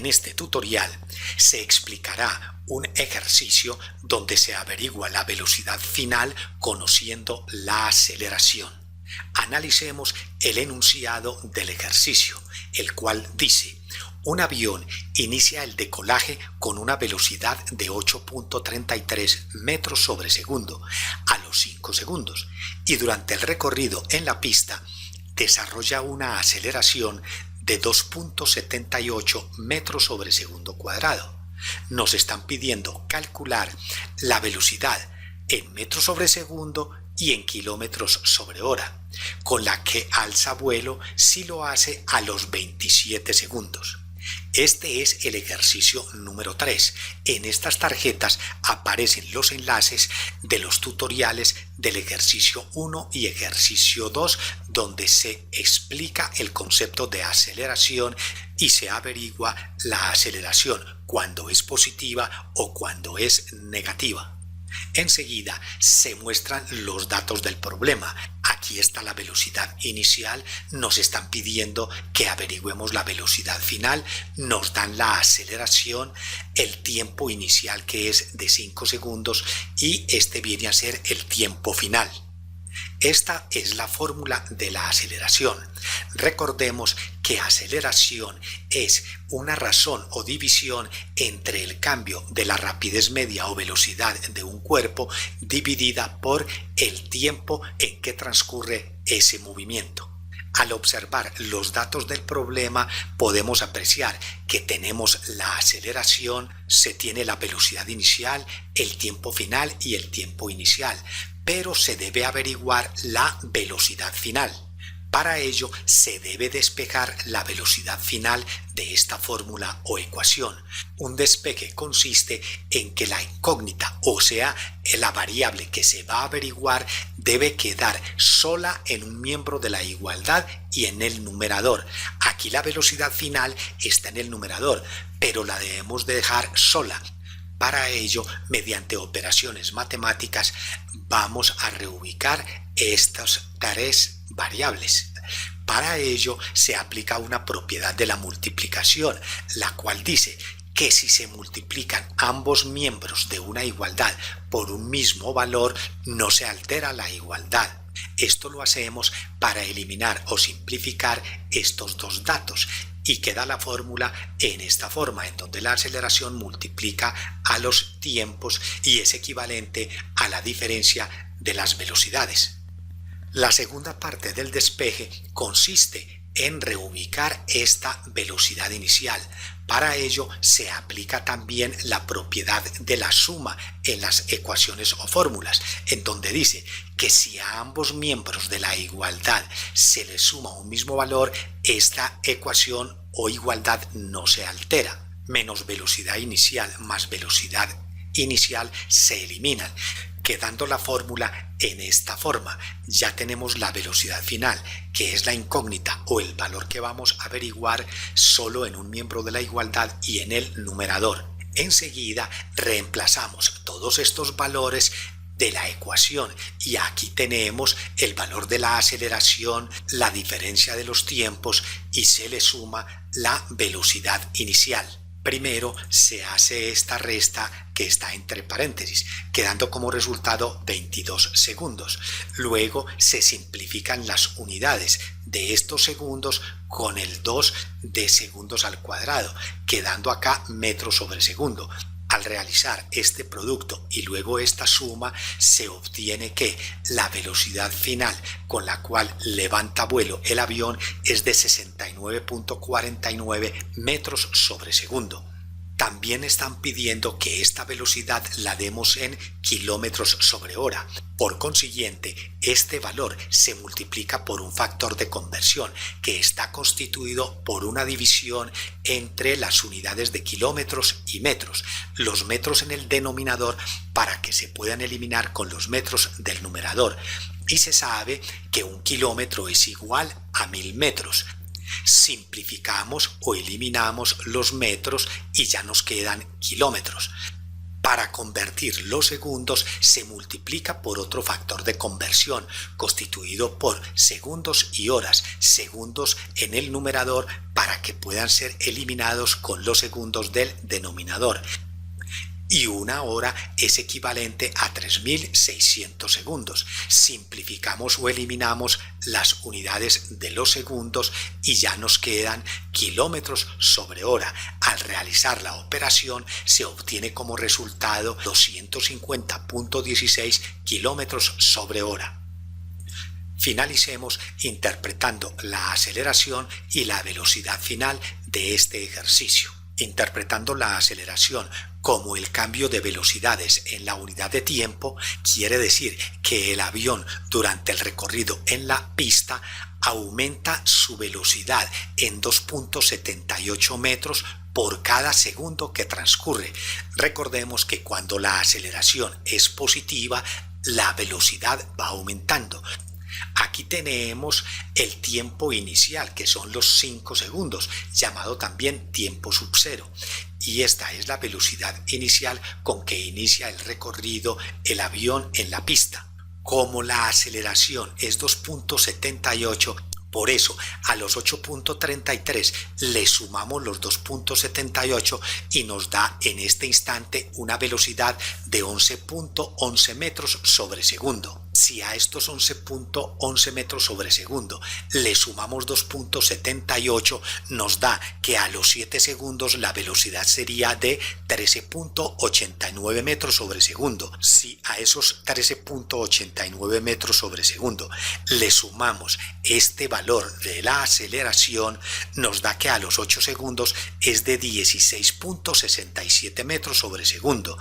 En este tutorial se explicará un ejercicio donde se averigua la velocidad final conociendo la aceleración. Analicemos el enunciado del ejercicio, el cual dice: un avión inicia el decolaje con una velocidad de 8.33 metros sobre segundo a los 5 segundos y durante el recorrido en la pista desarrolla una aceleración de 2.78 metros sobre segundo cuadrado. Nos están pidiendo calcular la velocidad en metros sobre segundo y en kilómetros sobre hora, con la que alza vuelo si lo hace a los 27 segundos. Este es el ejercicio número 3. En estas tarjetas aparecen los enlaces de los tutoriales del ejercicio 1 y ejercicio 2, donde se explica el concepto de aceleración y se averigua la aceleración cuando es positiva o cuando es negativa. Enseguida se muestran los datos del problema. Aquí está la velocidad inicial, nos están pidiendo que averigüemos la velocidad final, nos dan la aceleración, el tiempo inicial que es de 5 segundos y este viene a ser el tiempo final. Esta es la fórmula de la aceleración. Recordemos que aceleración es una razón o división entre el cambio de la rapidez media o velocidad de un cuerpo dividida por el tiempo en que transcurre ese movimiento. Al observar los datos del problema podemos apreciar que tenemos la aceleración, se tiene la velocidad inicial, el tiempo final y el tiempo inicial, pero se debe averiguar la velocidad final. Para ello se debe despejar la velocidad final de esta fórmula o ecuación. Un despeje consiste en que la incógnita, o sea, la variable que se va a averiguar, debe quedar sola en un miembro de la igualdad y en el numerador. Aquí la velocidad final está en el numerador, pero la debemos de dejar sola. Para ello, mediante operaciones matemáticas, vamos a reubicar estas tres variables. Para ello, se aplica una propiedad de la multiplicación, la cual dice que si se multiplican ambos miembros de una igualdad por un mismo valor, no se altera la igualdad. Esto lo hacemos para eliminar o simplificar estos dos datos. Y queda la fórmula en esta forma, en donde la aceleración multiplica a los tiempos y es equivalente a la diferencia de las velocidades. La segunda parte del despeje consiste en reubicar esta velocidad inicial. Para ello se aplica también la propiedad de la suma en las ecuaciones o fórmulas, en donde dice que si a ambos miembros de la igualdad se le suma un mismo valor, esta ecuación o igualdad no se altera. Menos velocidad inicial más velocidad inicial se eliminan, quedando la fórmula en esta forma. Ya tenemos la velocidad final, que es la incógnita o el valor que vamos a averiguar solo en un miembro de la igualdad y en el numerador. Enseguida reemplazamos todos estos valores de la ecuación y aquí tenemos el valor de la aceleración, la diferencia de los tiempos y se le suma la velocidad inicial. Primero se hace esta resta que está entre paréntesis, quedando como resultado 22 segundos. Luego se simplifican las unidades de estos segundos con el 2 de segundos al cuadrado, quedando acá metros sobre segundo. Al realizar este producto y luego esta suma, se obtiene que la velocidad final con la cual levanta vuelo el avión es de 69.49 metros sobre segundo. También están pidiendo que esta velocidad la demos en kilómetros sobre hora. Por consiguiente, este valor se multiplica por un factor de conversión que está constituido por una división entre las unidades de kilómetros y metros, los metros en el denominador para que se puedan eliminar con los metros del numerador. Y se sabe que un kilómetro es igual a 1000 metros. Simplificamos o eliminamos los metros y ya nos quedan kilómetros. Para convertir los segundos se multiplica por otro factor de conversión constituido por segundos y horas, segundos en el numerador para que puedan ser eliminados con los segundos del denominador. Y una hora es equivalente a 3.600 segundos. Simplificamos o eliminamos las unidades de los segundos y ya nos quedan kilómetros sobre hora. Al realizar la operación se obtiene como resultado 250.16 kilómetros sobre hora. Finalicemos interpretando la aceleración y la velocidad final de este ejercicio. Interpretando la aceleración como el cambio de velocidades en la unidad de tiempo, quiere decir que el avión durante el recorrido en la pista aumenta su velocidad en 2.78 metros por cada segundo que transcurre. Recordemos que cuando la aceleración es positiva, la velocidad va aumentando. Aquí tenemos el tiempo inicial, que son los 5 segundos, llamado también tiempo sub cero. Y esta es la velocidad inicial con que inicia el recorrido el avión en la pista. Como la aceleración es 2.78, por eso a los 8.33 le sumamos los 2.78 y nos da en este instante una velocidad de 11.11 metros sobre segundo. Si a estos 11.11 metros sobre segundo le sumamos 2.78, nos da que a los 7 segundos la velocidad sería de 13.89 metros sobre segundo. Si a esos 13.89 metros sobre segundo le sumamos este valor de la aceleración, nos da que a los 8 segundos es de 16.67 metros sobre segundo.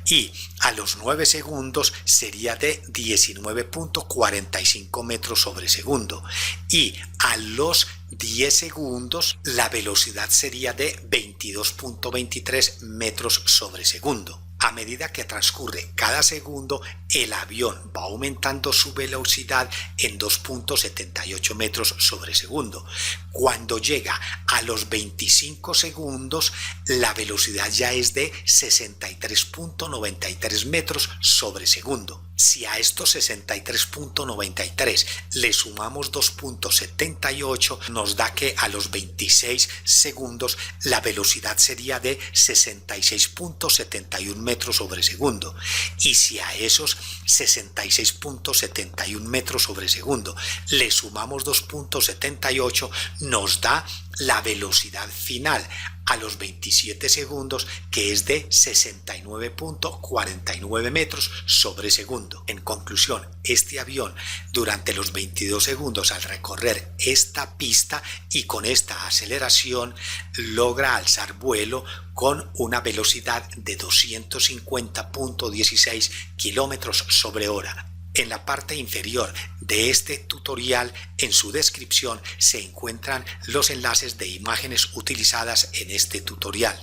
Y a los 9 segundos sería de 19.45 metros sobre segundo. Y a los 10 segundos la velocidad sería de 22.23 metros sobre segundo. A medida que transcurre cada segundo, el avión va aumentando su velocidad en 2.78 metros sobre segundo. Cuando llega a los 25 segundos, la velocidad ya es de 63.93 metros sobre segundo. Si a estos 63.93 le sumamos 2.78, nos da que a los 26 segundos la velocidad sería de 66.71 metros sobre segundo. Y si a esos 66.71 metros sobre segundo le sumamos 2.78, nos da la velocidad final a los 27 segundos, que es de 69.49 metros sobre segundo. En conclusión, este avión durante los 22 segundos al recorrer esta pista y con esta aceleración logra alzar vuelo con una velocidad de 250.16 kilómetros sobre hora. En la parte inferior de este tutorial, en su descripción, se encuentran los enlaces de imágenes utilizadas en este tutorial.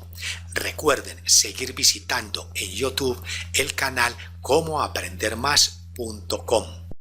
Recuerden seguir visitando en YouTube el canal comaprendermas.com.